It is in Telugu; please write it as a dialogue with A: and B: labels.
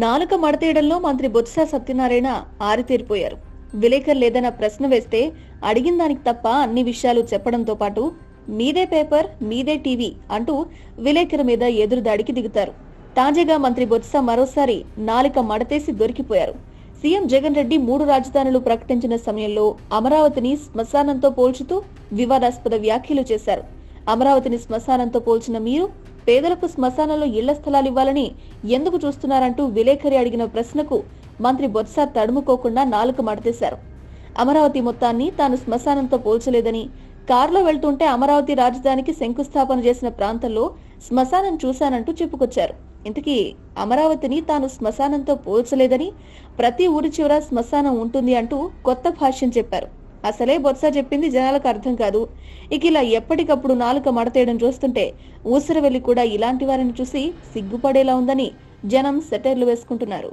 A: నాలుక మడతేయడంలో మంత్రి బొత్స సత్యనారాయణ ఆరితేరిపోయారు. విలేకరులు ఏదైనా ప్రశ్న వేస్తే అడిగిన దానికి తప్ప అన్ని విషయాలు చెప్పడంతో పాటు మీదే పేపర్, మీదే టీవీ అంటూ విలేకరు మీద ఎదురుదాడికి దిగుతారు. తాజాగా మంత్రి బొత్స మరోసారి నాలుక మడతేసి దొరికిపోయారు. సీఎం జగన్ రెడ్డి 3 రాజధానులు ప్రకటించిన సమయంలో అమరావతిని శ్మశానంతో పోల్చుతూ వివాదాస్పద వ్యాఖ్యలు చేశారు. అమరావతిని శ్మశానంతో పోల్చిన మీరు పేదలకు శ్మశానంలో ఇళ్ల స్థలాలు ఇవ్వాలని ఎందుకు చూస్తున్నారంటూ విలేకరి అడిగిన ప్రశ్నకు మంత్రి బొత్స తడుముకోకుండా నాలుక మడతేశారు. అమరావతి మొత్తాన్ని తాను శ్మశానంతో పోల్చలేదని, కారులో వెళ్తుంటే అమరావతి రాజధానికి శంకుస్థాపన చేసిన ప్రాంతంలో శ్మశానం చూశానంటూ చెప్పుకొచ్చారు. ఇంతకీ అమరావతిని తాను శ్మశానంతో పోల్చలేదని, ప్రతి ఊరి చివర శ్మశానం ఉంటుంది అంటూ కొత్త భాష్యం చెప్పారు. అసలే బొత్స చెప్పింది జనాలకు అర్థం కాదు. ఇక ఇలా ఎప్పటికప్పుడు నాలుక మడతేయడం చూస్తుంటే ఊసరవెల్లి కూడా ఇలాంటి వారిని చూసి సిగ్గుపడేలా ఉందని జనం సెటైర్లు వేసుకుంటున్నారు.